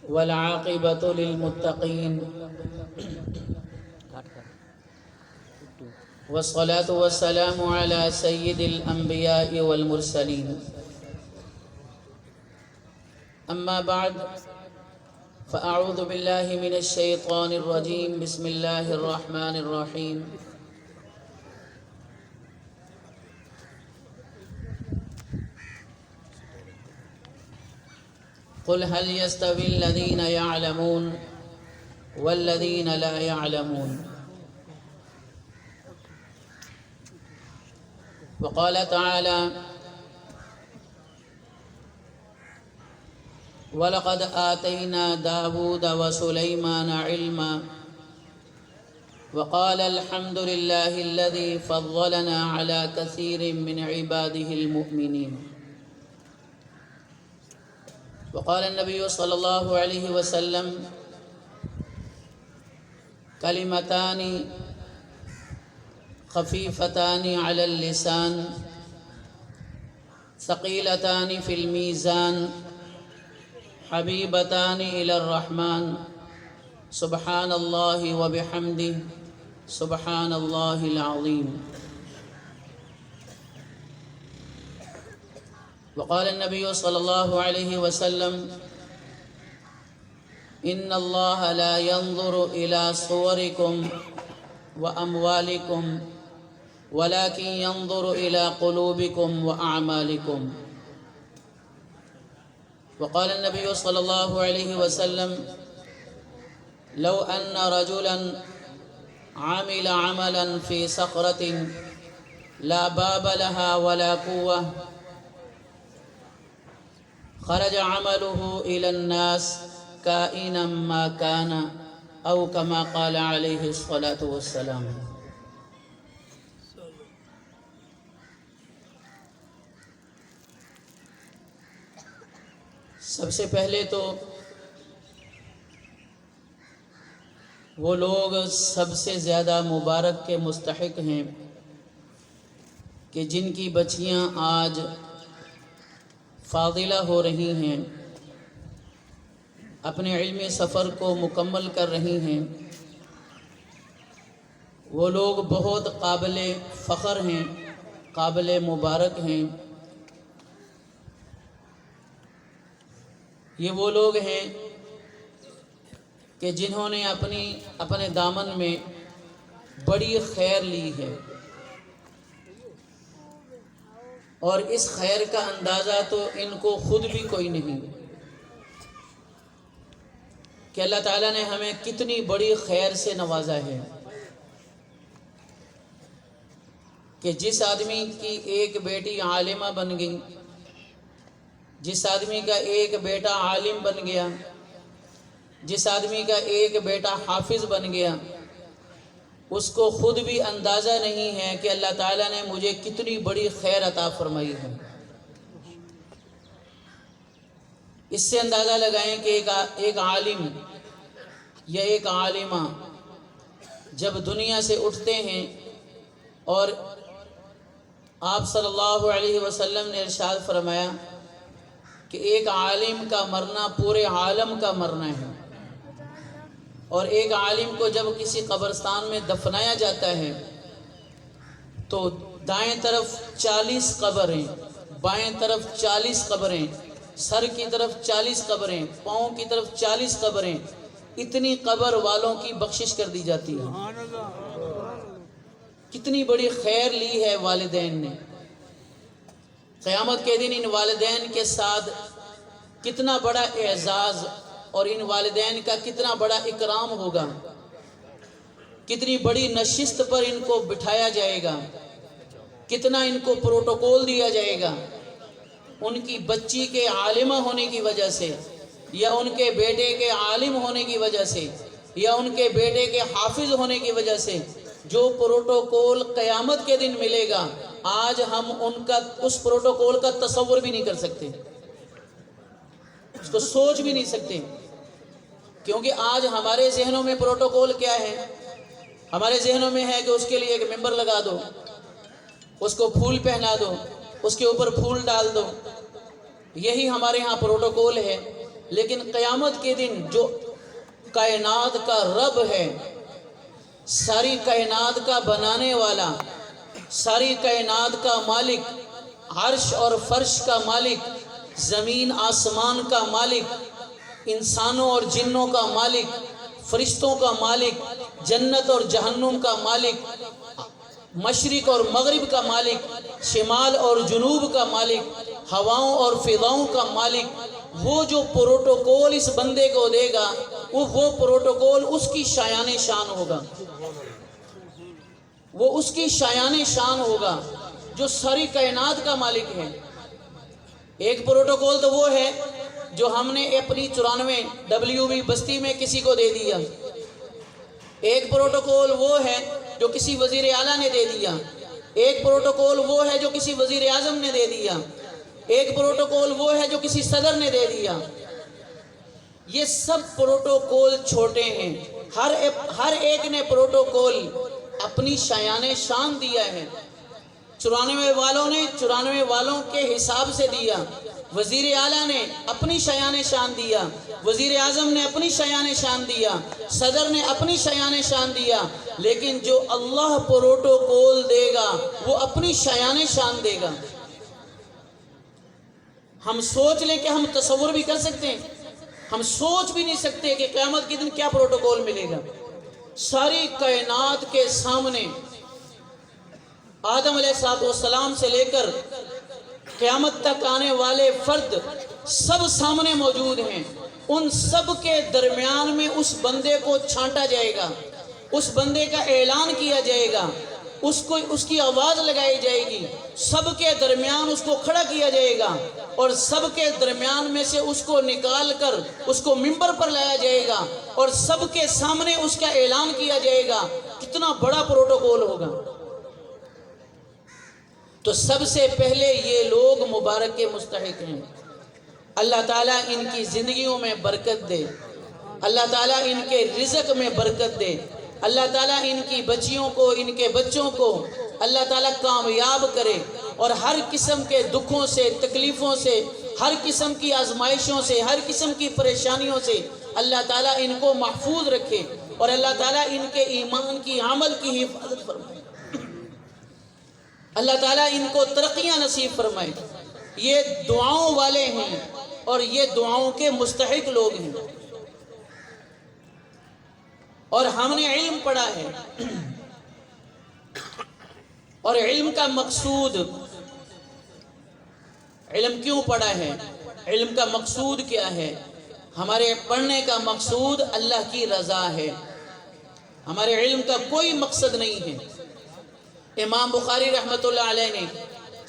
والعاقبة للمتقين والصلاة والسلام على سيد الأنبياء والمرسلين. أما بعد فأعوذ بالله من الشيطان الرجيم. بسم الله الرحمن الرحيم. قل هل يستوي الذين يعلمون والذين لا يعلمون. وقال تعالى: وَلَقَدْ آتَيْنَا دَاوُودَ وَسُلَيْمَانَ عِلْمًا وَقَالَ الْحَمْدُ لِلَّهِ الَّذِي فَضَّلَنَا عَلَى كَثِيرٍ مِّنْ عِبَادِهِ الْمُؤْمِنِينَ. وقال النبي صلى الله عليه وسلم: كلمتان خفيفتان على اللسان ثقيلتان في الميزان حبيبتان إلى الرحمن سبحان الله وبحمده سبحان الله العظيم. وقال النبي صلى الله عليه وسلم: إن الله لا ينظر إلى صوركم وأموالكم ولكن ينظر إلى قلوبكم وأعمالكم. وقال النبي صلى الله عليه وسلم: لو أن رجلا عمل عملا في صخرة لا باب لها ولا قوة خرج عمله إلى الناس كائنا ما كان أو كما قال عليه الصلاة والسلام. سب سے پہلے تو وہ لوگ سب سے زیادہ مبارک کے مستحق ہیں کہ جن کی بچیاں آج فاضلہ ہو رہی ہیں، اپنے علمی سفر کو مکمل کر رہی ہیں. وہ لوگ بہت قابل فخر ہیں، قابل مبارک ہیں. یہ وہ لوگ ہیں کہ جنہوں نے اپنے دامن میں بڑی خیر لی ہے، اور اس خیر کا اندازہ تو ان کو خود بھی کوئی نہیں کہ اللہ تعالیٰ نے ہمیں کتنی بڑی خیر سے نوازا ہے کہ جس آدمی کی ایک بیٹی عالمہ بن گئی، جس آدمی کا ایک بیٹا عالم بن گیا، جس آدمی کا ایک بیٹا حافظ بن گیا، اس کو خود بھی اندازہ نہیں ہے کہ اللہ تعالیٰ نے مجھے کتنی بڑی خیر عطا فرمائی ہے. اس سے اندازہ لگائیں کہ ایک عالم یا ایک عالمہ جب دنیا سے اٹھتے ہیں، اور آپ صلی اللہ علیہ وسلم نے ارشاد فرمایا کہ ایک عالم کا مرنا پورے عالم کا مرنا ہے، اور ایک عالم کو جب کسی قبرستان میں دفنایا جاتا ہے تو دائیں طرف 40 قبریں، بائیں طرف 40 قبریں، سر کی طرف 40 قبریں، پاؤں کی طرف 40 قبریں، اتنی قبر والوں کی بخشش کر دی جاتی ہے. کتنی بڑی خیر لی ہے والدین نے. قیامت کے دن ان والدین کے ساتھ کتنا بڑا اعزاز اور ان والدین کا کتنا بڑا اکرام ہوگا، کتنی بڑی نشست پر ان کو بٹھایا جائے گا، کتنا ان کو پروٹوکول دیا جائے گا ان کی بچی کے عالمہ ہونے کی وجہ سے، یا ان کے بیٹے کے عالم ہونے کی وجہ سے، یا ان کے بیٹے کے حافظ ہونے کی وجہ سے. جو پروٹوکول قیامت کے دن ملے گا، آج ہم اس پروٹوکول کا تصور بھی نہیں کر سکتے، اس کو سوچ بھی نہیں سکتے. کیونکہ آج ہمارے ذہنوں میں پروٹوکول کیا ہے؟ ہمارے ذہنوں میں ہے کہ اس کے لیے ایک ممبر لگا دو، اس کو پھول پہنا دو، اس کے اوپر پھول ڈال دو. یہی ہمارے ہاں پروٹوکول ہے. لیکن قیامت کے دن جو کائنات کا رب ہے، ساری کائنات کا بنانے والا، ساری کائنات کا مالک، عرش اور فرش کا مالک، زمین آسمان کا مالک، انسانوں اور جنوں کا مالک، فرشتوں کا مالک، جنت اور جہنم کا مالک، مشرق اور مغرب کا مالک، شمال اور جنوب کا مالک، ہواؤں اور فضاؤں کا مالک، وہ جو پروٹوکول اس بندے کو دے گا وہ پروٹوکول اس کی شایان شان ہوگا، وہ اس کی شایان شان ہوگا جو ساری کائنات کا مالک ہے۔ ایک پروٹوکول تو وہ ہے جو ہم نے اپنی 94 بستی میں کسی کو دے دیا، ایک پروٹوکول وہ ہے جو کسی وزیر اعلیٰ نے دے دیا، ایک پروٹوکول وہ ہے جو کسی وزیر اعظم نے دے دیا، ایک پروٹوکول وہ ہے جو کسی صدر نے دے دیا۔ یہ سب پروٹوکول چھوٹے ہیں، ہر ایک نے پروٹوکول اپنی شایان شان دیا ہے۔ 94 والوں نے 94 والوں کے حساب سے دیا، وزیر اعلیٰ نے اپنی شایان شان دیا، وزیر اعظم نے اپنی شایان شان دیا، صدر نے اپنی شایان شان دیا، لیکن جو اللہ پروٹوکول دے گا وہ اپنی شایان شان دے گا۔ ہم سوچ لیں کہ ہم تصور بھی کر سکتے ہیں، ہم سوچ بھی نہیں سکتے کہ قیامت کے دن کیا پروٹوکول ملے گا۔ ساری کائنات کے سامنے آدم علیہ السلام سے لے کر قیامت تک آنے والے فرد سب سامنے موجود ہیں، ان سب کے درمیان میں اس بندے کو چھانٹا جائے گا، اس بندے کا اعلان کیا جائے گا، اس کی آواز لگائی جائے گی، سب کے درمیان اس کو کھڑا کیا جائے گا، اور سب کے درمیان میں سے اس کو نکال کر اس کو منبر پر لایا جائے گا، اور سب کے سامنے اس کا اعلان کیا جائے گا۔ کتنا بڑا پروٹوکول ہوگا۔ تو سب سے پہلے یہ لوگ مبارک کے مستحق ہیں۔ اللہ تعالیٰ ان کی زندگیوں میں برکت دے، اللہ تعالیٰ ان کے رزق میں برکت دے، اللہ تعالیٰ ان کی بچیوں کو، ان کے بچوں کو اللہ تعالیٰ کامیاب کرے، اور ہر قسم کے دکھوں سے، تکلیفوں سے، ہر قسم کی آزمائشوں سے، ہر قسم کی پریشانیوں سے اللہ تعالیٰ ان کو محفوظ رکھے، اور اللہ تعالیٰ ان کے ایمان کی، عمل کی حفاظت فرمائے، اللہ تعالیٰ ان کو ترقیاں نصیب فرمائے۔ یہ دعاؤں والے ہیں اور یہ دعاؤں کے مستحق لوگ ہیں، اور ہم نے علم پڑھا ہے، اور علم کا مقصود، علم کیوں پڑھا ہے، علم کا مقصود کیا ہے؟ ہمارے پڑھنے کا مقصود اللہ کی رضا ہے، ہمارے علم کا کوئی مقصد نہیں ہے۔ امام بخاری رحمۃ اللہ علیہ نے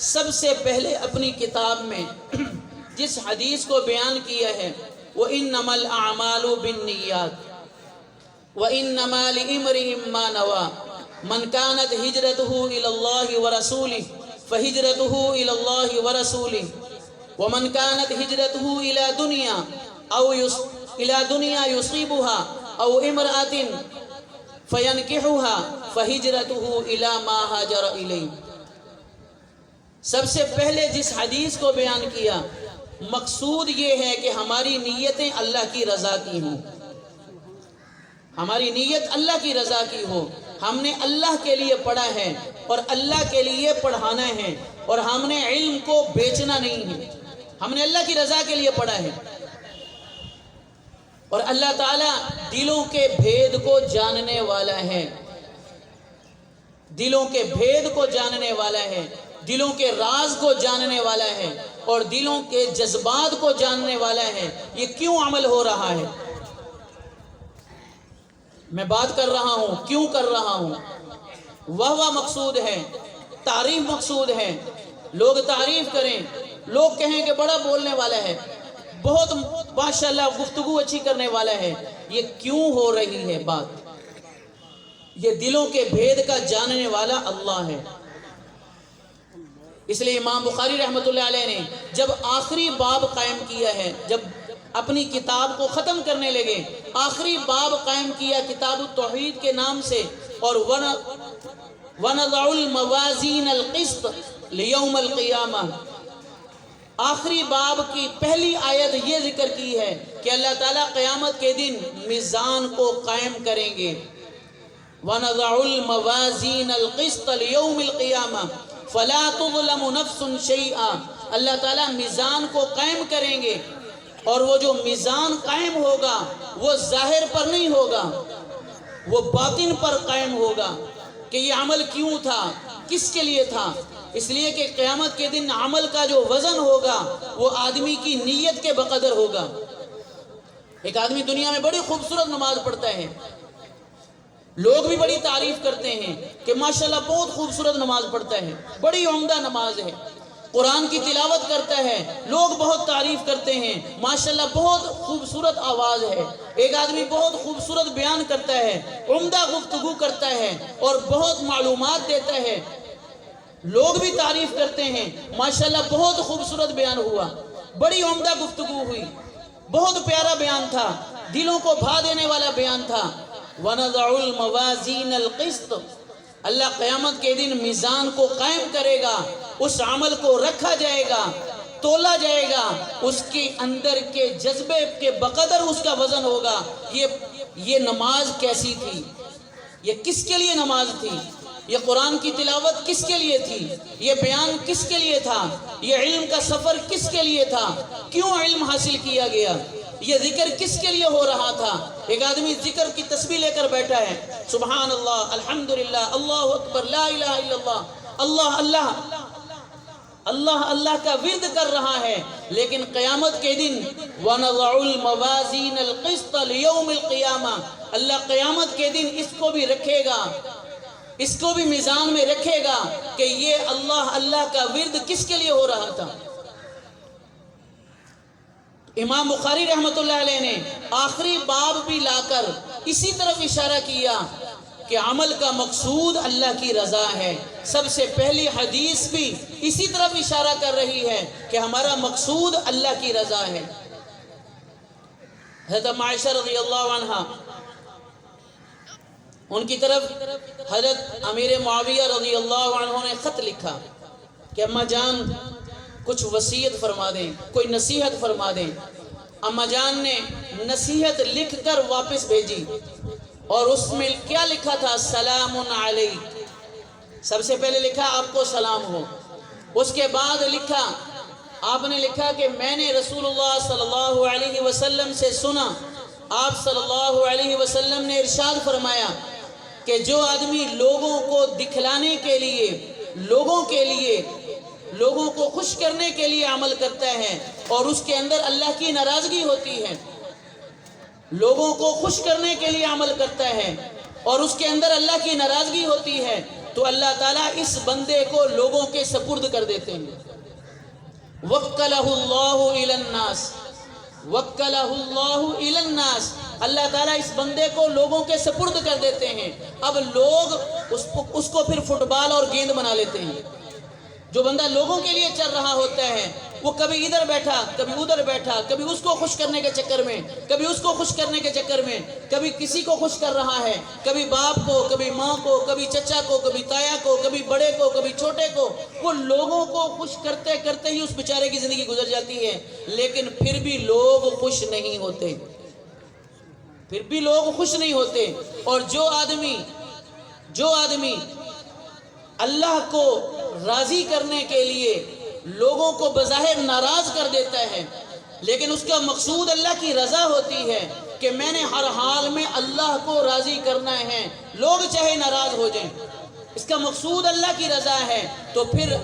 سب سے پہلے اپنی کتاب میں جس حدیث کو بیان کیا ہے، وَإِنَّمَا الْأَعْمَالُ بِالنِّيَّاتِ وَإِنَّمَا لِامْرِئٍ مَّا نَوَىٰ مَنْ كَانَتْ هِجْرَتُهُ إِلَى اللَّهِ وَرَسُولِهِ فَهِجْرَتُهُ إِلَى اللَّهِ وَرَسُولِهِ وَمَنْ كَانَتْ هِجْرَتُهُ إِلَى دُنْيَا يُصِيبُهَا أَوْ امْرَأَةٍ فَيَنْكِحُهَا فَهِجْرَتُهُ إِلَى مَا هَاجَرَ إِلَيْهِ۔ سب سے پہلے جس حدیث کو بیان کیا، مقصود یہ ہے کہ ہماری نیتیں اللہ کی رضا کی ہوں، ہماری نیت اللہ کی رضا کی ہو۔ ہم نے اللہ کے لیے پڑھا ہے اور اللہ کے لیے پڑھانا ہے، اور ہم نے علم کو بیچنا نہیں ہے، ہم نے اللہ کی رضا کے لیے پڑھا ہے۔ اور اللہ تعالیٰ دلوں کے بھید کو جاننے والا ہے، دلوں کے بھید کو جاننے والا ہے، دلوں کے راز کو جاننے والا ہے، اور دلوں کے جذبات کو جاننے والا ہے۔ یہ کیوں عمل ہو رہا ہے، میں بات کر رہا ہوں، کیوں کر رہا ہوں، وہ مقصود ہے، تعریف مقصود ہے۔ لوگ تعریف کریں، لوگ کہیں کہ بڑا بولنے والا ہے، بہت ماشاءاللہ گفتگو اچھی کرنے والا ہے۔ یہ کیوں ہو رہی ہے بات؟ یہ دلوں کے بھید کا جاننے والا اللہ ہے۔ اس لیے امام بخاری رحمۃ اللہ علیہ نے جب آخری باب قائم کیا ہے، جب اپنی کتاب کو ختم کرنے لگے، آخری باب قائم کیا کتاب التوحید کے نام سے، اور وَنَضَعُ الْمَوَازِينَ الْقِسْطَ لِيَوْمِ الْقِيَامَةِ، آخری باب کی پہلی آیت یہ ذکر کی ہے کہ اللہ تعالیٰ قیامت کے دن میزان کو قائم کریں گے. وَنَضَعُ الْمَوَازِينَ الْقِسْطَ لِيَوْمِ الْقِيَامَةِ فَلَا تُظْلَمُ نَفْسٌ شَيْئًا. اللہ تعالیٰ میزان کو قائم کریں گے، اور وہ جو میزان قائم ہوگا وہ ظاہر پر نہیں ہوگا، وہ باطن پر قائم ہوگا کہ یہ عمل کیوں تھا، کس کے لیے تھا. اس لیے کہ قیامت کے دن عمل کا جو وزن ہوگا وہ آدمی کی نیت کے بقدر ہوگا. ایک آدمی دنیا میں بڑی خوبصورت نماز پڑھتا ہے، لوگ بھی بڑی تعریف کرتے ہیں کہ ماشاءاللہ بہت خوبصورت نماز پڑھتا ہے، بڑی عمدہ نماز ہے. قرآن کی تلاوت کرتا ہے، لوگ بہت تعریف کرتے ہیں، ماشاءاللہ بہت خوبصورت آواز ہے. ایک آدمی بہت خوبصورت بیان کرتا ہے، عمدہ گفتگو کرتا ہے اور بہت معلومات دیتا ہے، لوگ بھی تعریف کرتے ہیں، ماشاءاللہ بہت خوبصورت بیان ہوا، بڑی عمدہ گفتگو ہوئی، بہت پیارا بیان تھا، دلوں کو بھا دینے والا بیان تھا. وَنَضَعُ الْمَوَازِينَ الْقِسْطَ. اللہ قیامت کے دن میزان کو قائم کرے گا، اس عمل کو رکھا جائے گا، تولا جائے گا، اس کے اندر کے جذبے کے بقدر اس کا وزن ہوگا. یہ نماز کیسی تھی، یہ کس کے لیے نماز تھی، یہ قرآن کی تلاوت کس کے لیے تھی، یہ بیان کس کے لیے تھا، یہ علم کا سفر کس کے لیے تھا، کیوں علم حاصل کیا گیا، یہ ذکر کس کے لیے ہو رہا تھا. ایک آدمی ذکر کی تسبیح لے کر بیٹھا ہے، سبحان اللہ، الحمدللہ، اللہ اکبر، لا الہ الا اللہ، اللہ اللہ اللہ اللہ کا ورد کر رہا ہے، لیکن قیامت کے دن وَنَضَعُ الْمَوَازِينَ الْقِسْطَ لِيَوْمِ الْقِيَامَةِ. اللہ قیامت کے دن اس کو بھی رکھے گا، اس کو بھی میزان میں رکھے گا کہ یہ اللہ اللہ کا ورد کس کے لیے ہو رہا تھا. امام بخاری رحمۃ اللہ علیہ نے آخری باب بھی لا کر اسی طرف اشارہ کیا کہ عمل کا مقصود اللہ کی رضا ہے. سب سے پہلی حدیث بھی اسی طرف اشارہ کر رہی ہے کہ ہمارا مقصود اللہ کی رضا ہے. حضرت عائشہ رضی اللہ عنہا، ان کی طرف حضرت امیر معاویہ رضی اللہ عنہ نے خط لکھا کہ اماں جان کچھ وصیت فرما دیں، کوئی نصیحت فرما دیں. اماں جان نے نصیحت لکھ کر واپس بھیجی، اور اس میں کیا لکھا تھا؟ سلام علیک. سب سے پہلے لکھا آپ کو سلام ہو. اس کے بعد لکھا، آپ نے لکھا کہ میں نے رسول اللہ صلی اللہ علیہ وسلم سے سنا، آپ صلی اللہ علیہ وسلم نے ارشاد فرمایا کہ جو آدمی لوگوں کو دکھلانے کے لیے، لوگوں کو خوش کرنے کے لیے عمل کرتا ہے اور اس کے اندر اللہ کی ناراضگی ہوتی ہے، لوگوں کو خوش کرنے کے لیے عمل کرتا ہے اور اس کے اندر اللہ کی ناراضگی ہوتی ہے، تو اللہ تعالیٰ اس بندے کو لوگوں کے سپرد کر دیتے ہیں. وَكَّلَهُ اللَّهُ إِلَى النَّاسِ، وَكَّلَهُ اللَّهُ إِلَى النَّاسِ. اللہ تعالیٰ اس بندے کو لوگوں کے سپرد کر دیتے ہیں. اب لوگ اس کو پھر فٹ بال اور گیند بنا لیتے ہیں. جو بندہ لوگوں کے لیے چل رہا ہوتا ہے وہ کبھی ادھر بیٹھا، کبھی ادھر بیٹھا، کبھی اس کو خوش کرنے کے چکر میں، کبھی اس کو خوش کرنے کے چکر میں، کبھی کسی کو خوش کر رہا ہے، کبھی باپ کو، کبھی ماں کو، کبھی چچا کو، کبھی تایا کو، کبھی بڑے کو، کبھی چھوٹے کو. وہ لوگوں کو خوش کرتے کرتے ہی اس بیچارے کی زندگی گزر جاتی ہے. لیکن پھر بھی لوگ خوش نہیں ہوتے، پھر بھی لوگ خوش نہیں ہوتے. اور جو آدمی اللہ کو راضی کرنے کے لیے لوگوں کو بظاہر ناراض کر دیتا ہے، لیکن اس کا مقصود اللہ کی رضا ہوتی ہے کہ میں نے ہر حال میں اللہ کو راضی کرنا ہے، لوگ چاہے ناراض ہو جائیں، اس کا مقصود اللہ کی رضا ہے. تو پھر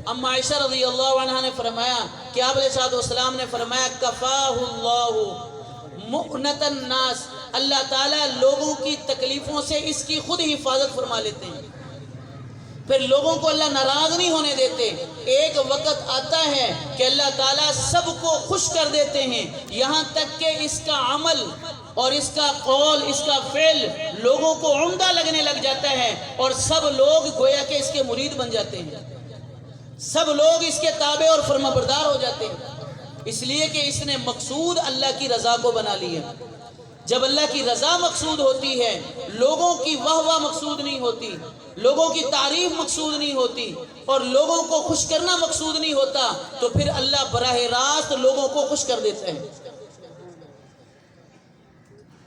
ام عائشہ رضی اللہ عنہ نے فرمایا کہ آپ علیہ السلام نے فرمایا کفاہ اللہ مؤنۃ الناس، اللہ تعالیٰ لوگوں کی تکلیفوں سے اس کی خود حفاظت فرما لیتے ہیں. پھر لوگوں کو اللہ ناراض نہیں ہونے دیتے. ایک وقت آتا ہے کہ اللہ تعالیٰ سب کو خوش کر دیتے ہیں، یہاں تک کہ اس کا عمل اور اس کا قول، اس کا فعل لوگوں کو عمدہ لگنے لگ جاتا ہے، اور سب لوگ گویا کہ اس کے مرید بن جاتے ہیں، سب لوگ اس کے تابع اور فرما بردار ہو جاتے ہیں، اس لیے کہ اس نے مقصود اللہ کی رضا کو بنا لیا. جب اللہ کی رضا مقصود ہوتی ہے، لوگوں کی واہ واہ مقصود نہیں ہوتی، لوگوں کی تعریف مقصود نہیں ہوتی، اور لوگوں کو خوش کرنا مقصود نہیں ہوتا، تو پھر اللہ براہ راست لوگوں کو خوش کر دیتا ہے۔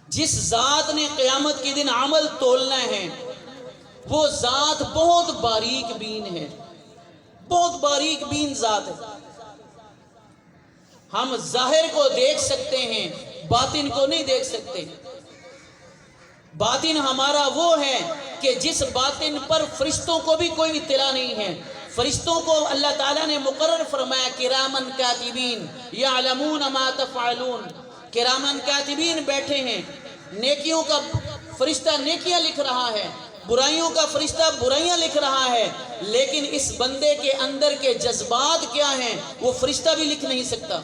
جس ذات نے قیامت کے دن عمل تولنا ہے، وہ ذات بہت باریک بین ہے، بہت باریک بین ذات ہے۔ ہم ظاہر کو دیکھ سکتے ہیں، باطن کو نہیں دیکھ سکتے۔ باطن ہمارا وہ ہے کہ جس باطن پر فرشتوں کو بھی کوئی اطلاع نہیں ہے۔ فرشتوں کو اللہ تعالیٰ نے مقرر فرمایا کرامن کاتبین یعلمون ما تفعلون، کرامن کاتبین بیٹھے ہیں، نیکیوں کا فرشتہ نیکیاں لکھ رہا ہے، برائیوں کا فرشتہ برائیاں لکھ رہا ہے، لیکن اس بندے کے اندر کے جذبات کیا ہیں وہ فرشتہ بھی لکھ نہیں سکتا۔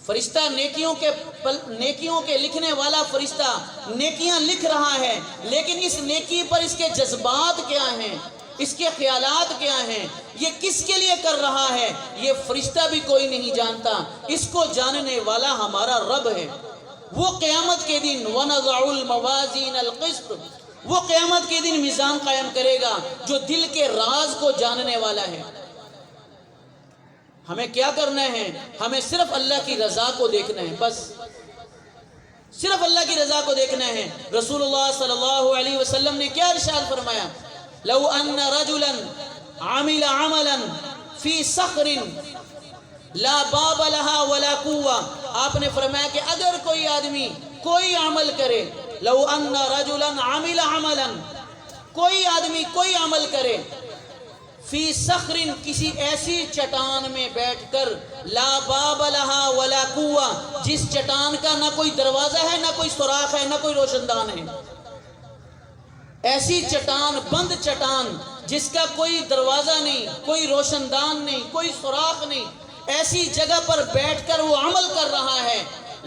فرشتہ نیکیوں کے لکھنے والا فرشتہ نیکیاں لکھ رہا ہے، لیکن اس نیکی پر اس کے جذبات کیا ہیں، اس کے خیالات کیا ہیں، یہ کس کے لیے کر رہا ہے، یہ فرشتہ بھی کوئی نہیں جانتا۔ اس کو جاننے والا ہمارا رب ہے۔ وہ قیامت کے دن وَنَضَعُ الْمَوَازِينَ الْقِسْطَ، وہ قیامت کے دن میزان قائم کرے گا جو دل کے راز کو جاننے والا ہے۔ ہمیں کیا کرنا ہے؟ ہمیں صرف اللہ کی رضا کو دیکھنا ہے، بس صرف اللہ کی رضا کو دیکھنا ہے۔ رسول اللہ صلی اللہ علیہ وسلم نے کیا ارشاد فرمایا؟ لو ان رجلا عمل عملا فی صخر لا باب لها ولا قوة، آپ نے فرمایا کہ اگر کوئی آدمی کوئی عمل کرے، لو ان رجلا عمل عملا، کوئی آدمی کوئی عمل کرے، فی صخر کسی ایسی چٹان میں بیٹھ کر، لا باب لها ولا قوة، جس چٹان کا نہ کوئی دروازہ ہے، نہ کوئی سوراخ ہے، نہ کوئی روشن دان ہے، ایسی چٹان، بند چٹان جس کا کوئی دروازہ نہیں، کوئی روشن دان نہیں، کوئی سوراخ نہیں، ایسی جگہ پر بیٹھ کر وہ عمل کر رہا ہے،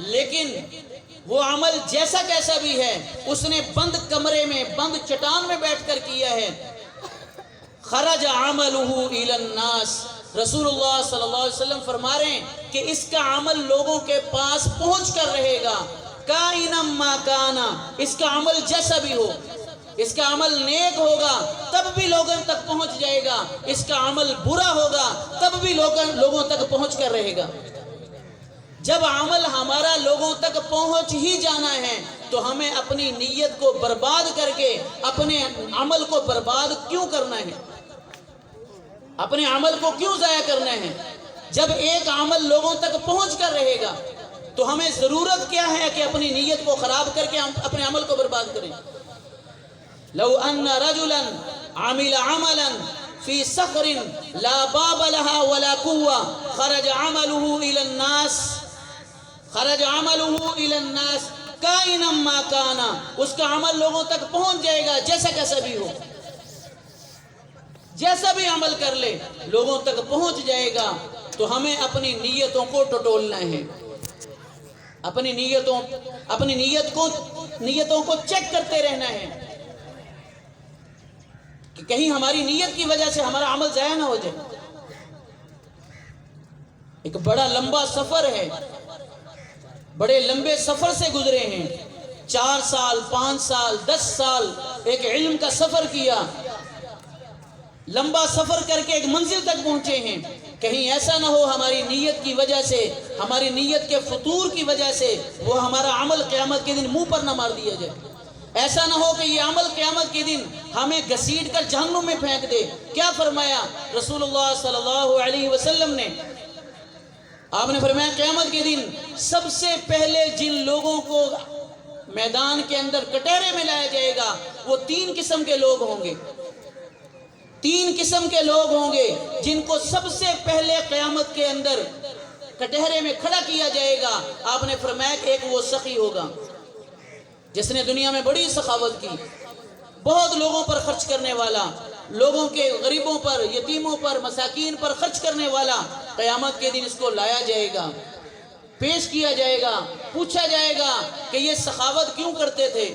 لیکن وہ عمل جیسا کیسا بھی ہے، اس نے بند کمرے میں، بند چٹان میں بیٹھ کر کیا ہے، خرج عملہ الی الناس، رسول اللہ صلی اللہ علیہ وسلم فرما رہے ہیں کہ اس کا عمل لوگوں کے پاس پہنچ کر رہے گا، کائنم ما کانا، اس کا عمل جیسا بھی ہو، اس کا عمل نیک ہوگا تب بھی لوگوں تک پہنچ جائے گا، اس کا عمل برا ہوگا تب بھی لوگوں تک پہنچ کر رہے گا۔ جب عمل ہمارا لوگوں تک پہنچ ہی جانا ہے تو ہمیں اپنی نیت کو برباد کر کے اپنے عمل کو برباد کیوں کرنا ہے؟ اپنے عمل کو کیوں ضائع کرنا ہے؟ جب ایک عمل لوگوں تک پہنچ کر رہے گا تو ہمیں ضرورت کیا ہے کہ اپنی نیت کو خراب کر کے ہم اپنے عمل کو برباد کریں؟ لو ان رجلا عمل عملا فی صخر لا باب لها ولا قوة خرج عمله الى الناس، خرج عمله الى الناس کائنا ما کانا، اس کا عمل لوگوں تک پہنچ جائے گا جیسا کیسا بھی ہو، جیسا بھی عمل کر لے لوگوں تک پہنچ جائے گا۔ تو ہمیں اپنی نیتوں کو ٹٹولنا ہے، اپنی نیتوں کو چیک کرتے رہنا ہے کہ کہیں ہماری نیت کی وجہ سے ہمارا عمل ضائع نہ ہو جائے۔ ایک بڑا لمبا سفر ہے، بڑے لمبے سفر سے گزرے ہیں، 4 سال 5 سال 10 سال ایک علم کا سفر کیا، لمبا سفر کر کے ایک منزل تک پہنچے ہیں، کہیں ایسا نہ ہو ہماری نیت کی وجہ سے، ہماری نیت کے فطور کی وجہ سے وہ ہمارا عمل قیامت کے دن منہ پر نہ مار دیا جائے، ایسا نہ ہو کہ یہ عمل قیامت کے دن ہمیں گھسیٹ کر جہنم میں پھینک دے۔ کیا فرمایا رسول اللہ صلی اللہ علیہ وسلم نے؟ آپ نے فرمایا قیامت کے دن سب سے پہلے جن لوگوں کو میدان کے اندر کٹہرے میں لایا جائے گا وہ 3 قسم کے لوگ ہوں گے، 3 قسم کے لوگ ہوں گے جن کو سب سے پہلے قیامت کے اندر کٹہرے میں کھڑا کیا جائے گا۔ آپ نے فرمایا کہ ایک وہ سخی ہوگا جس نے دنیا میں بڑی سخاوت کی، بہت لوگوں پر خرچ کرنے والا، لوگوں کے غریبوں پر، یتیموں پر، مساکین پر خرچ کرنے والا، قیامت کے دن اس کو لایا جائے گا، پیش کیا جائے گا، پوچھا جائے گا کہ یہ سخاوت کیوں کرتے تھے؟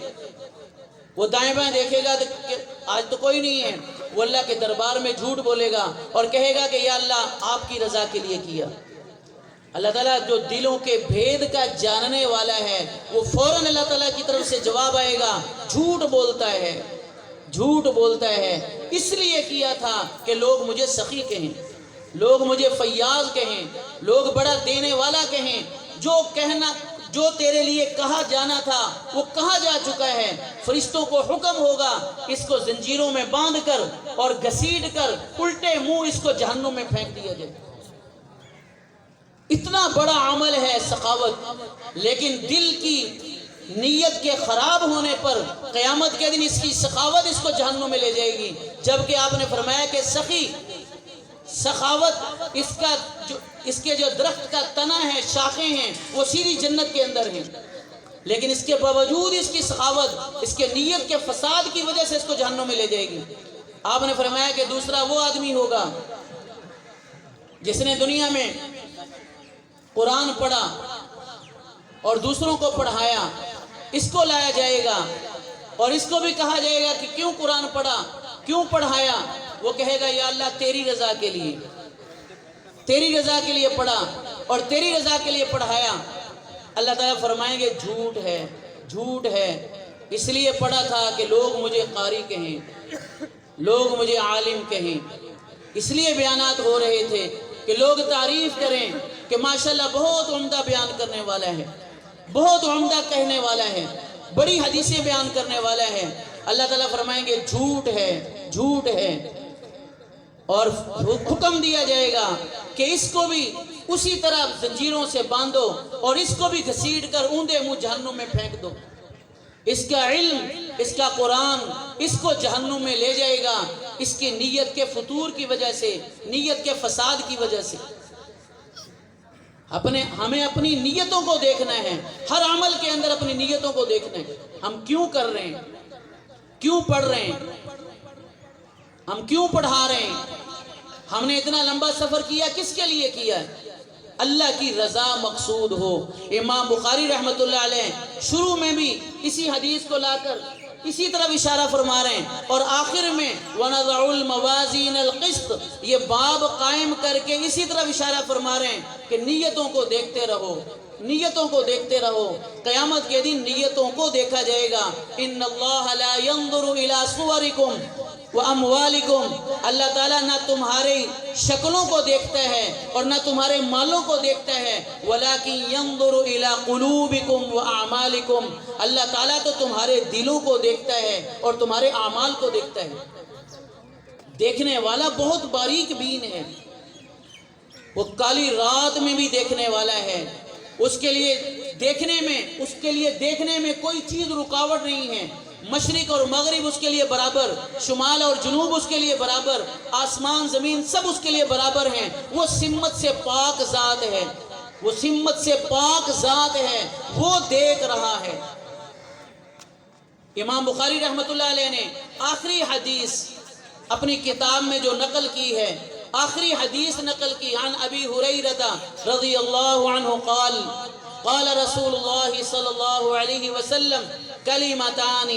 وہ دائیں بائیں دیکھے گا کہ آج تو کوئی نہیں ہے، وہ اللہ کے دربار میں جھوٹ بولے گا اور کہے گا کہ یا اللہ آپ کی رضا کے لیے کیا، اللہ تعالیٰ جو دلوں کے بھید کا جاننے والا ہے وہ فوراً اللہ تعالیٰ کی طرف سے جواب آئے گا، جھوٹ بولتا ہے، جھوٹ بولتا ہے، اس لیے کیا تھا کہ لوگ مجھے سخی کہیں، لوگ مجھے فیاض کہیں، لوگ بڑا دینے والا کہیں، جو تیرے لیے کہا جانا تھا وہ کہا جا چکا ہے، فرشتوں کو حکم ہوگا اس کو زنجیروں میں باندھ کر اور گھسیٹ کر الٹے منہ اس کو جہنم میں پھینک دیا جائے۔ اتنا بڑا عمل ہے سخاوت، لیکن دل کی نیت کے خراب ہونے پر قیامت کے دن اس کی سخاوت اس کو جہنم میں لے جائے گی، جبکہ آپ نے فرمایا کہ سخاوت اس کے جو درخت کا تنا ہے، شاخیں ہیں، وہ سیدھی جنت کے اندر ہیں، لیکن اس کے باوجود اس کی سخاوت اس کے نیت کے فساد کی وجہ سے اس کو جہنم میں لے جائے گی۔ آپ نے فرمایا کہ دوسرا وہ آدمی ہوگا جس نے دنیا میں قرآن پڑھا اور دوسروں کو پڑھایا، اس کو لایا جائے گا اور اس کو بھی کہا جائے گا کہ کیوں قرآن پڑھا، کیوں پڑھایا؟ وہ کہے گا یا اللہ تیری رضا کے لیے، تیری رضا کے لیے پڑھا اور تیری رضا کے لیے پڑھایا۔ اللہ تعالیٰ فرمائیں گے جھوٹ ہے، جھوٹ ہے، اس لیے پڑھا تھا کہ لوگ مجھے قاری کہیں، لوگ مجھے عالم کہیں، اس لیے بیانات ہو رہے تھے کہ لوگ تعریف کریں کہ ماشاءاللہ بہت عمدہ بیان کرنے والا ہے، بہت عمدہ کہنے والا ہے، بڑی حدیثیں بیان کرنے والا ہے۔ اللہ تعالیٰ فرمائیں گے جھوٹ ہے، جھوٹ ہے، اور حکم دیا جائے گا کہ اس کو بھی اسی طرح زنجیروں سے باندھو اور اس کو بھی گھسیٹ کر اوندے منہ جہنم میں پھینک دو۔ اس کا علم، اس کا قرآن اس کو جہنم میں لے جائے گا، اس کی نیت کے فطور کی وجہ سے، نیت کے فساد کی وجہ سے۔ ہمیں اپنی نیتوں کو دیکھنا ہے، ہر عمل کے اندر اپنی نیتوں کو دیکھنا ہے، ہم کیوں کر رہے ہیں، کیوں پڑھ رہے ہیں، ہم کیوں پڑھا رہے ہیں، ہم نے اتنا لمبا سفر کیا کس کے لیے کیا ہے؟ اللہ کی رضا مقصود ہو۔ امام بخاری رحمۃ اللہ علیہ شروع میں بھی اسی حدیث کو لا کر اسی طرف اشارہ فرما رہے ہیں، اور آخر میں وَنَضَعُ الْمَوَازِينَ الْقِسْطَ یہ باب قائم کر کے اسی طرف اشارہ فرما رہے ہیں کہ نیتوں کو دیکھتے رہو، نیتوں کو دیکھتے رہو، قیامت کے دن نیتوں کو دیکھا جائے گا۔ إِنَّ اللَّهَ لَا يَنظُرُ إِلَىٰ صُوَرِكُمْ وَأَمْوَالِكُمْ، اللہ تعالیٰ نہ تمہاری شکلوں کو دیکھتا ہے اور نہ تمہارے مالوں کو دیکھتا ہے، وَلَٰكِن يَنظُرُ إِلَىٰ قُلُوبِكُمْ وَأَعْمَالِكُمْ، اللہ تعالیٰ تو تمہارے دلوں کو دیکھتا ہے اور تمہارے اعمال کو دیکھتا ہے۔ دیکھنے والا بہت باریک بین ہے، وہ کالی رات میں بھی دیکھنے والا ہے، اس کے لیے دیکھنے میں کوئی چیز رکاوٹ نہیں ہے، مشرق اور مغرب اس کے لیے برابر، شمال اور جنوب اس کے لیے برابر، آسمان زمین سب اس کے لیے برابر ہیں۔ وہ سمت سے پاک ذات ہے، وہ سمت سے پاک ذات ہے، وہ دیکھ رہا ہے۔ امام بخاری رحمۃ اللہ علیہ نے آخری حدیث اپنی کتاب میں جو نقل کی ہے، آخری حدیث نقل کی، عن ابی ہریرہ رضی اللہ عنہ قال قال رسول اللہ صلی اللہ علیہ وسلم کلمتان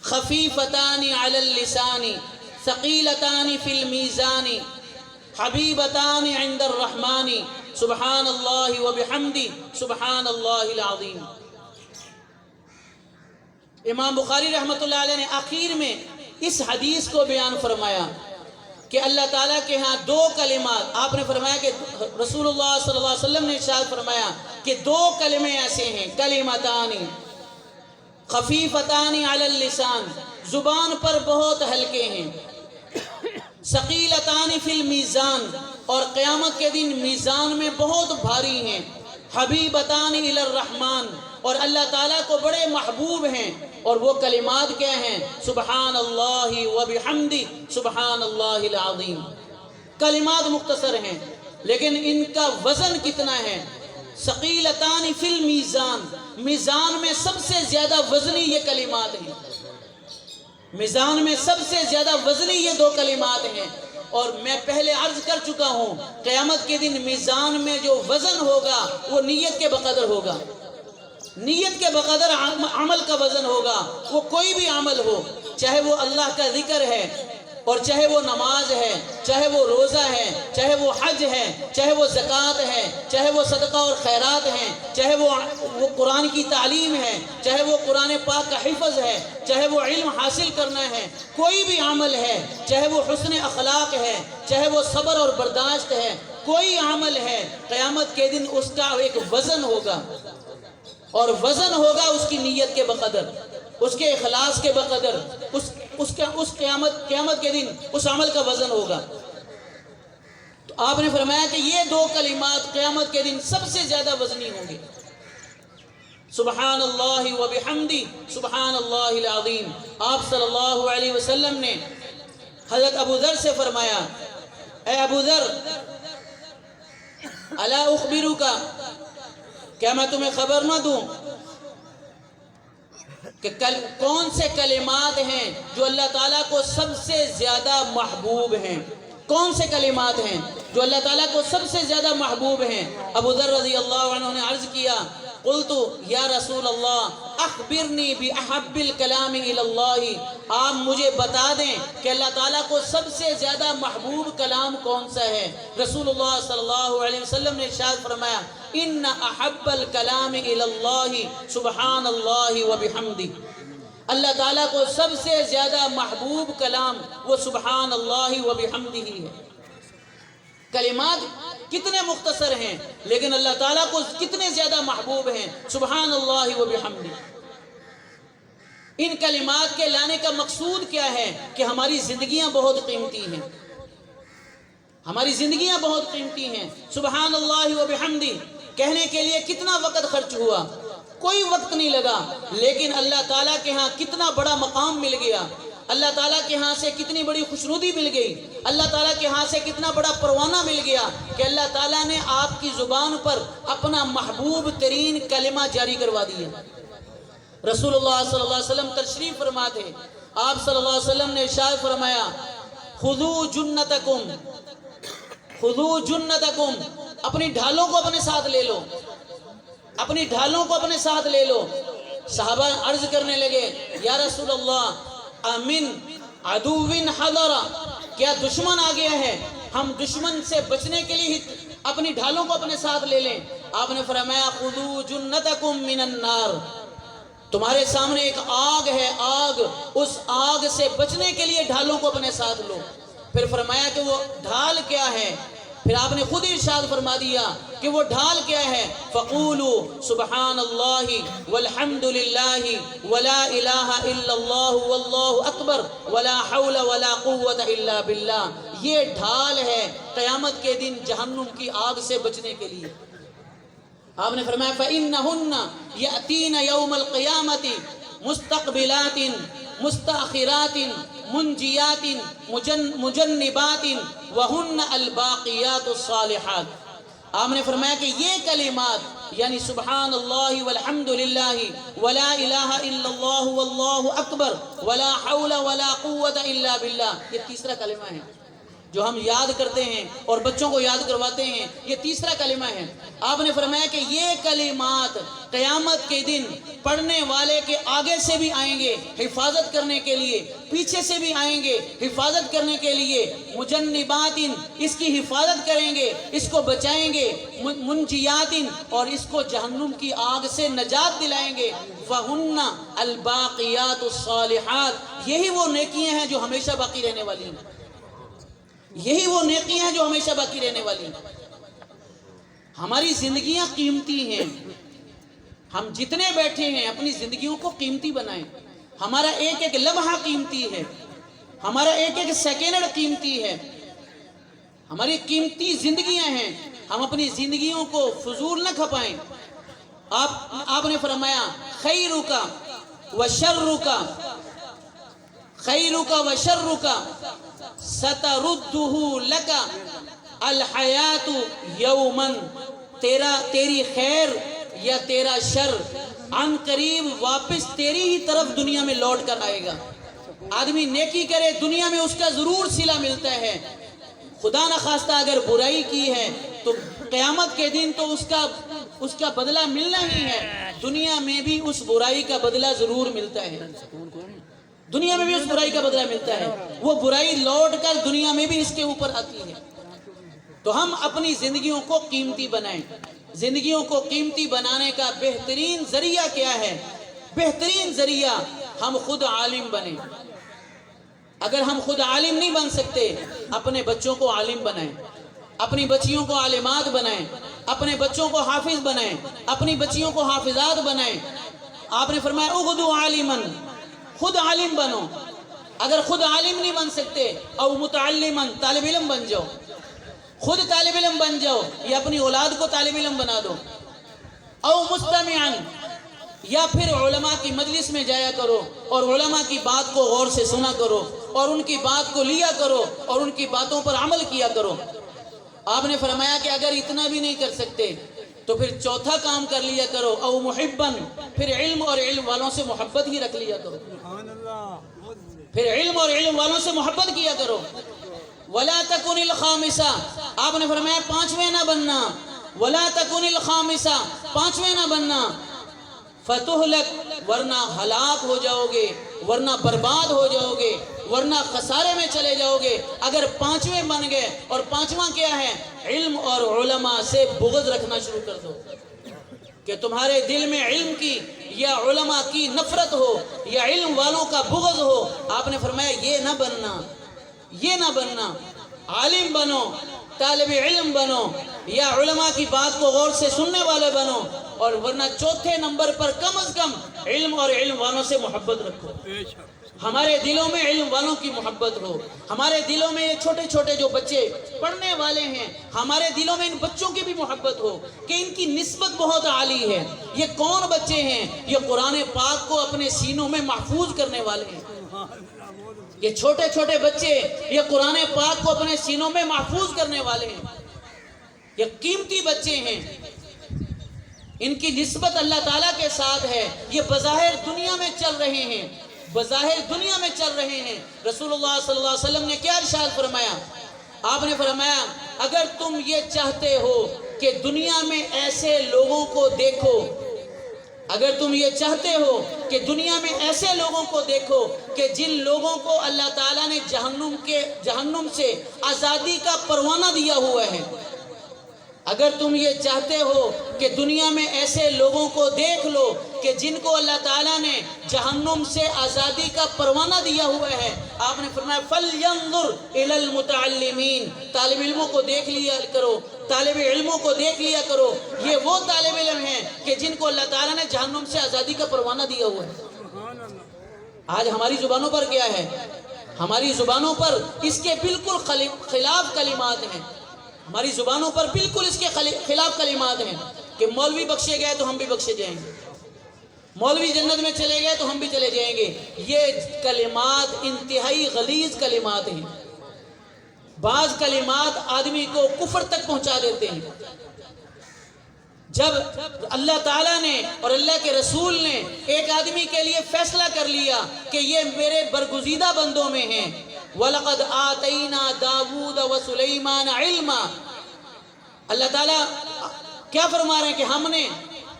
خفیفتان علی اللسان ثقیلتان فی المیزان حبیبتان عند الرحمن سبحان اللہ وبحمدہ سبحان اللہ العظیم۔ امام بخاری رحمۃ اللہ علیہ نے آخر میں اس حدیث کو بیان فرمایا کہ اللہ تعالیٰ کے ہاں دو کلمات، آپ نے فرمایا کہ رسول اللہ صلی اللہ علیہ وسلم نے ارشاد فرمایا کہ دو کلمے ایسے ہیں، کلمتان خفیفتان علی اللسان، زبان پر بہت ہلکے ہیں، ثقیلتان فی المیزان، اور قیامت کے دن میزان میں بہت بھاری ہیں، حبیبتان الی الرحمن، اور اللہ تعالیٰ کو بڑے محبوب ہیں، اور وہ کلمات کیا ہیں؟ سبحان اللہ وبحمدہ سبحان اللہ العظیم۔ کلمات مختصر ہیں لیکن ان کا وزن کتنا ہے؟ ثقیلتان فی المیزان، میزان میں سب سے زیادہ وزنی یہ کلمات ہیں، میزان میں سب سے زیادہ وزنی یہ دو کلمات ہیں۔ اور میں پہلے عرض کر چکا ہوں قیامت کے دن میزان میں جو وزن ہوگا وہ نیت کے بقدر ہوگا، نیت کے بقدر عمل کا وزن ہوگا، وہ کوئی بھی عمل ہو، چاہے وہ اللہ کا ذکر ہے، اور چاہے وہ نماز ہے، چاہے وہ روزہ ہے، چاہے وہ حج ہے، چاہے وہ زکوٰۃ ہے، چاہے وہ صدقہ اور خیرات ہیں، چاہے وہ قرآن کی تعلیم ہے، چاہے وہ قرآن پاک کا حفظ ہے، چاہے وہ علم حاصل کرنا ہے، کوئی بھی عمل ہے، چاہے وہ حسن اخلاق ہے، چاہے وہ صبر اور برداشت ہے، کوئی عمل ہے، قیامت کے دن اس کا ایک وزن ہوگا، اور وزن ہوگا اس کی نیت کے بقدر، اس کے اخلاص کے بقدر، اس قیامت کے دن اس عمل کا وزن ہوگا۔ تو آپ نے فرمایا کہ یہ دو کلمات قیامت کے دن سب سے زیادہ وزنی ہوں گے، سبحان اللہ و بحمدی سبحان اللہ العظیم۔ آپ صلی اللہ علیہ وسلم نے حضرت ابو ذر سے فرمایا، اے ابو ذر، الا اخبرک، کیا میں تمہیں خبر نہ دوں کہ کون سے کلمات ہیں جو اللہ تعالیٰ کو سب سے زیادہ محبوب ہیں؟ کون سے کلمات ہیں جو اللہ تعالیٰ کو سب سے زیادہ محبوب ہیں؟ ابو ذر رضی اللہ عنہ نے عرض کیا، قلت یا رسول اللہ اخبرنی باحب الکلام الی اللہ، آپ مجھے بتا دیں کہ اللہ تعالیٰ کو سب سے زیادہ محبوب کلام کون سا ہے؟ رسول اللہ صلی اللہ علیہ وسلم نے ارشاد فرمایا، ان احب الکلام الی اللہ سبحان اللہ و بحمدہ، اللہ تعالیٰ کو سب سے زیادہ محبوب کلام وہ سبحان اللہ و بحمدہ ہے۔ کلمات کتنے مختصر ہیں لیکن اللہ تعالیٰ کو کتنے زیادہ محبوب ہیں، سبحان اللہ و بحمدہ۔ ان کلمات کے لانے کا مقصود کیا ہے کہ ہماری زندگیاں بہت قیمتی ہیں، ہماری زندگیاں بہت قیمتی ہیں۔ سبحان اللہ و بحمدہ کہنے کے لیے کتنا وقت خرچ ہوا؟ کوئی وقت نہیں لگا، لیکن اللہ تعالیٰ کے ہاں کتنا بڑا مقام مل گیا، اللہ تعالیٰ کے ہاں سے کتنی بڑی خوشنودی مل گئی، اللہ تعالیٰ کے ہاں سے کتنا بڑا پروانہ مل گیا کہ اللہ تعالیٰ نے آپ کی زبان پر اپنا محبوب ترین کلمہ جاری کروا دیا۔ رسول اللہ صلی اللہ علیہ وسلم تشریف فرما تھے، آپ صلی اللہ علیہ وسلم نے ارشاد فرمایا، خذوا جنتکم، خذوا جنتکم، اپنی ڈھالوں کو اپنے ساتھ لے لو، اپنی ڈھالوں کو اپنے ساتھ لے لو۔ صحابہ عرض کرنے لگے، یا رسول اللہ امن عدو حضر، کیا دشمن آ گیا ہے، ہم دشمن سے بچنے کے لیے اپنی ڈھالوں کو اپنے ساتھ لے لیں؟ آپ نے فرمایا، خذوا جنتکم من النار، تمہارے سامنے ایک آگ ہے، آگ، اس آگ سے بچنے کے لیے ڈھالوں کو اپنے ساتھ لو۔ پھر فرمایا کہ وہ ڈھال کیا ہے؟ پھر آپ نے خود ارشاد فرما دیا کہ وہ ڈھال کیا ہے؟ فَقُولُوا سُبْحَانَ اللَّهِ وَالْحَمْدُ لِلَّهِ وَلَا إِلَٰهَ إِلَّا اللَّهُ وَاللَّهُ أَكْبَرُ وَلَا حَوْلَ وَلَا قُوَّةَ إِلَّا بِاللَّهِ۔ یہ ڈھال ہے قیامت کے دن جہنم کی آگ سے بچنے کے لیے۔ آپ نے فرمایا، فَإِنَّهُنَّ يَأْتِينَ يَوْمَ الْقِيَامَةِ مُسْتَقْبِلَاتٍ مُسْتَأْخِرَاتٍ منجیات مجنبات وہن الباقیات الصالحات۔ آپ نے فرمایا کہ یہ کلمات یعنی سبحان اللہ والحمد للہ ولا الہ الا اللہ واللہ اکبر ولا حول ولا قوت الا باللہ، یہ تیسرا کلمہ ہے جو ہم یاد کرتے ہیں اور بچوں کو یاد کرواتے ہیں، یہ تیسرا کلمہ ہے۔ آپ نے فرمایا کہ یہ کلمات قیامت کے دن پڑھنے والے کے آگے سے بھی آئیں گے حفاظت کرنے کے لیے، پیچھے سے بھی آئیں گے حفاظت کرنے کے لیے، مجنبات، اس کی حفاظت کریں گے، اس کو بچائیں گے، منجیات، اور اس کو جہنم کی آگ سے نجات دلائیں گے، وہن الباقیات الصالحات، یہی وہ نیکیاں ہیں جو ہمیشہ باقی رہنے والی ہیں، یہی وہ نیکیاں ہیں جو ہمیشہ باقی رہنے والی ہیں۔ ہماری زندگیاں قیمتی ہیں، ہم جتنے بیٹھے ہیں اپنی زندگیوں کو قیمتی بنائیں، ہمارا ایک ایک لمحہ قیمتی ہے، ہمارا ایک ایک سیکنڈ قیمتی ہے، ہماری قیمتی زندگیاں ہیں، ہم اپنی زندگیوں کو فضول نہ کھپائیں۔ آپ نے فرمایا، خیرک وشرک، خیرک وشرک ستردہ لک الحیات یوما، تیری خیر یا تیرا شر عن قریب واپس تیری ہی طرف دنیا میں لوٹ کر آئے گا۔ آدمی نیکی کرے دنیا میں اس کا ضرور صلہ ملتا ہے، خدا نخواستہ اگر برائی کی ہے تو قیامت کے دن تو اس کا بدلہ ملنا ہی ہے، دنیا میں بھی اس برائی کا بدلہ ضرور ملتا ہے۔ دنیا میں بھی اس برائی کا بدلہ ملتا ہے، وہ برائی لوٹ کر دنیا میں بھی اس کے اوپر آتی ہے۔ تو ہم اپنی زندگیوں کو قیمتی بنائیں۔ زندگیوں کو قیمتی بنانے کا بہترین ذریعہ کیا ہے؟ بہترین ذریعہ ہم خود عالم بنیں۔ اگر ہم خود عالم نہیں بن سکتے، اپنے بچوں کو عالم بنائیں، اپنی بچیوں کو عالمات بنائیں، اپنے بچوں کو حافظ بنائیں، اپنی بچیوں کو حافظات بنائیں۔ آپ نے فرمایا اغدو عالمن، خود عالم بنو۔ اگر خود عالم نہیں بن سکتے، او متعلمن، طالب علم بن جاؤ، خود طالب علم بن جاؤ یا اپنی اولاد کو طالب علم بنا دو۔ او مستمعن، یا پھر علماء کی مجلس میں جایا کرو اور علماء کی بات کو غور سے سنا کرو اور ان کی بات کو لیا کرو اور ان کی باتوں پر عمل کیا کرو۔ آپ نے فرمایا کہ اگر اتنا بھی نہیں کر سکتے تو پھر چوتھا کام کر لیا کرو، او محبن، پھر علم اور علم والوں سے محبت ہی رکھ لیا کرو، پھر علم اور علم والوں سے محبت کیا کرو۔ ولا تکن الخامسہ، آپ نے فرمایا پانچویں نہ بننا، ولا تکن الخامسہ، پانچویں نہ بننا، فتہلک، ورنہ ہلاک ہو جاؤ گے، ورنہ برباد ہو جاؤ گے، ورنہ خسارے میں چلے جاؤ گے۔ اگر پانچویں بن گئے، اور پانچواں کیا ہے؟ علم اور علماء سے بغض رکھنا شروع کر دو، کہ تمہارے دل میں علم کی یا علماء کی نفرت ہو یا علم والوں کا بغض ہو۔ آپ نے فرمایا یہ نہ بننا، یہ نہ بننا، عالم بنو، طالب علم بنو، یا علماء کی بات کو غور سے سننے والے بنو، اور ورنہ چوتھے نمبر پر کم از کم علم اور علم والوں سے محبت رکھو۔ ہمارے دلوں میں علم والوں کی محبت ہو، ہمارے دلوں میں یہ چھوٹے چھوٹے جو بچے پڑھنے والے ہیں، ہمارے دلوں میں ان بچوں کی بھی محبت ہو کہ ان کی نسبت بہت عالی ہے۔ یہ کون بچے ہیں؟ یہ قرآن پاک کو اپنے سینوں میں محفوظ کرنے والے ہیں۔ یہ چھوٹے چھوٹے بچے یہ قرآن پاک کو اپنے سینوں میں محفوظ کرنے والے ہیں، یہ قیمتی بچے ہیں، ان کی نسبت اللہ تعالیٰ کے ساتھ ہے۔ یہ بظاہر دنیا میں چل رہے ہیں، بظاہر دنیا میں چل رہے ہیں۔ رسول اللہ صلی اللہ علیہ وسلم نے کیا ارشاد فرمایا؟ آپ نے فرمایا اگر تم یہ چاہتے ہو کہ دنیا میں ایسے لوگوں کو دیکھو، اگر تم یہ چاہتے ہو کہ دنیا میں ایسے لوگوں کو دیکھو کہ جن لوگوں کو اللہ تعالیٰ نے جہنم سے آزادی کا پروانہ دیا ہوا ہے، اگر تم یہ چاہتے ہو کہ دنیا میں ایسے لوگوں کو دیکھ لو کہ جن کو اللہ تعالیٰ نے جہنم سے آزادی کا پروانہ دیا ہوا ہے، آپ نے فرمایا فَلْيَنْظُرْ إِلَى الْمُتَعَلِّمِينَ، طالب علموں کو دیکھ لیا کرو، طالب علموں کو دیکھ لیا کرو، یہ وہ طالب علم ہیں کہ جن کو اللہ تعالیٰ نے جہنم سے آزادی کا پروانہ دیا ہوا ہے۔ آج ہماری زبانوں پر کیا ہے؟ ہماری زبانوں پر اس کے بالکل خلاف کلمات ہیں، ہماری زبانوں پر بالکل اس کے خلاف کلمات ہیں کہ مولوی بخشے گئے تو ہم بھی بخشے جائیں گے، مولوی جنت میں چلے گئے تو ہم بھی چلے جائیں گے۔ یہ کلمات انتہائی غلیظ کلمات ہیں، بعض کلمات آدمی کو کفر تک پہنچا دیتے ہیں۔ جب اللہ تعالیٰ نے اور اللہ کے رسول نے ایک آدمی کے لیے فیصلہ کر لیا کہ یہ میرے برگزیدہ بندوں میں ہیں، وَلَقَدْ آتَيْنَا دَاوُودَ وَسُلَيْمَانَ عِلْمًا، اللہ تعالیٰ کیا فرما رہے ہیں کہ ہم نے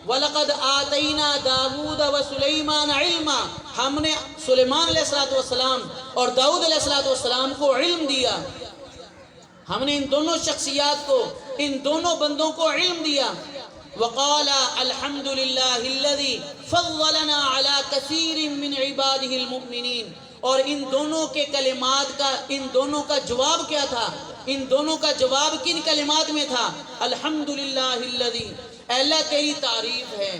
وَلَقَدْ آتَيْنَا دَاوُودَ وَسُلَيْمَانَ عِلْمًا، ہم نے سلیمان علیہ السلام اور داؤد علیہ السلام کو علم دیا، ہم نے ان دونوں شخصیات کو، ان دونوں بندوں کو علم دیا۔ وقال الحمد للہ الذی فضلنا علی کثیر من عباده المؤمنین، اور ان دونوں کے کلمات کا، ان دونوں کا جواب کیا تھا؟ ان دونوں کا جواب کن کلمات میں تھا؟ الحمد للہ الذی، اے اللہ تیری تعریف ہے،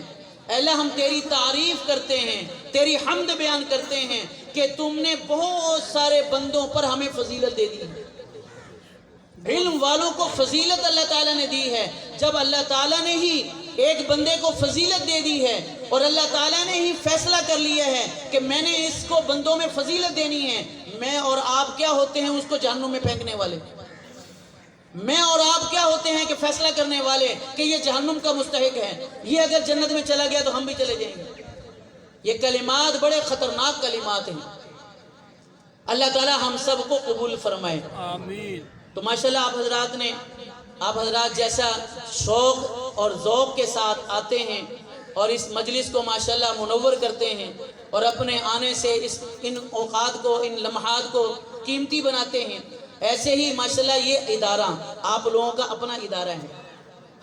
اے اللہ ہم تیری تعریف کرتے ہیں، تیری حمد بیان کرتے ہیں کہ تم نے بہت سارے بندوں پر ہمیں فضیلت دے دی۔ علم والوں کو فضیلت اللہ تعالیٰ نے دی ہے۔ جب اللہ تعالیٰ نے ہی ایک بندے کو فضیلت دے دی ہے اور اللہ تعالیٰ نے ہی فیصلہ کر لیا ہے کہ میں نے اس کو بندوں میں فضیلت دینی ہے، میں اور آپ کیا ہوتے ہیں اس کو جہنم میں پھینکنے والے؟ میں اور آپ کیا ہوتے ہیں کہ فیصلہ کرنے والے کہ یہ جہنم کا مستحق ہے، یہ اگر جنت میں چلا گیا تو ہم بھی چلے جائیں گے۔ یہ کلمات بڑے خطرناک کلمات ہیں، اللہ تعالیٰ ہم سب کو قبول فرمائے، آمین۔ تو ماشاءاللہ آپ حضرات جیسا شوق اور ذوق کے ساتھ آتے ہیں اور اس مجلس کو ماشاءاللہ منور کرتے ہیں، اور اپنے آنے سے ان اوقات کو، ان لمحات کو قیمتی بناتے ہیں۔ ایسے ہی ماشاءاللہ یہ ادارہ آپ لوگوں کا اپنا ادارہ ہے،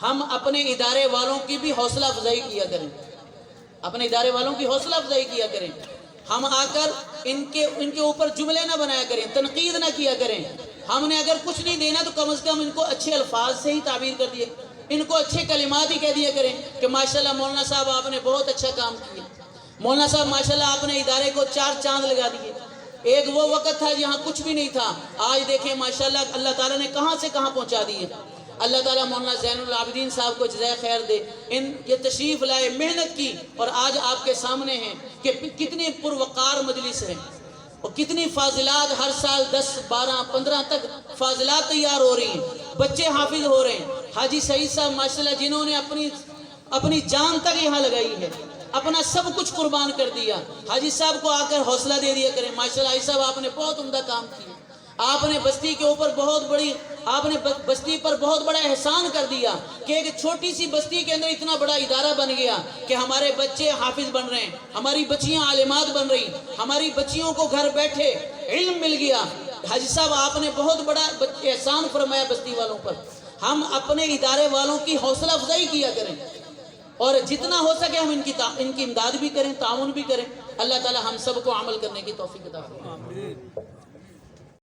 ہم اپنے ادارے والوں کی بھی حوصلہ افزائی کیا کریں، اپنے ادارے والوں کی حوصلہ افزائی کیا کریں۔ ہم آ کر ان کے اوپر جملے نہ بنایا کریں، تنقید نہ کیا کریں۔ ہم نے اگر کچھ نہیں دینا تو کم از کم ان کو اچھے الفاظ سے ہی تعبیر کر دیے، ان کو اچھے کلمات ہی کہہ دیا کریں کہ ماشاءاللہ مولانا صاحب آپ نے بہت اچھا کام کیا، مولانا صاحب ماشاءاللہ آپ نے ادارے کو 4 چاند لگا دیے۔ ایک وہ وقت تھا جہاں کچھ بھی نہیں تھا، آج دیکھیں ماشاءاللہ اللہ تعالیٰ نے کہاں سے کہاں پہنچا دیے۔ اللہ تعالیٰ مولانا زین العابدین صاحب کو جزائے خیر دے، یہ تشریف لائے، محنت کی اور آج آپ کے سامنے ہیں کہ کتنی پروقار مجلس ہے اور کتنی فاضلات ہر سال 10 12 15 تک فاضلات تیار ہو رہی ہیں، بچے حافظ ہو رہے ہیں۔ حاجی سعید صاحب ماشاءاللہ جنہوں نے اپنی جان تک یہاں لگائی ہے، اپنا سب کچھ قربان کر دیا، حاجی صاحب کو آ کر حوصلہ دے دیا کریں ماشاءاللہ حاجی صاحب آپ نے بہت عمدہ کام کیا، آپ نے بستی کے اوپر بستی پر بہت بڑا احسان کر دیا کہ ایک چھوٹی سی بستی کے اندر اتنا بڑا ادارہ بن گیا کہ ہمارے بچے حافظ بن رہے ہیں، ہماری بچیاں عالمات بن رہی، ہماری بچیوں کو گھر بیٹھے علم مل گیا۔ حاجی صاحب آپ نے بہت بڑا احسان فرمایا بستی والوں پر۔ ہم اپنے ادارے والوں کی حوصلہ افزائی کیا کریں اور جتنا ہو سکے ہم ان کی امداد بھی کریں، تعاون بھی کریں۔ اللہ تعالی ہم سب کو عمل کرنے کی توفیق عطا فرمائے۔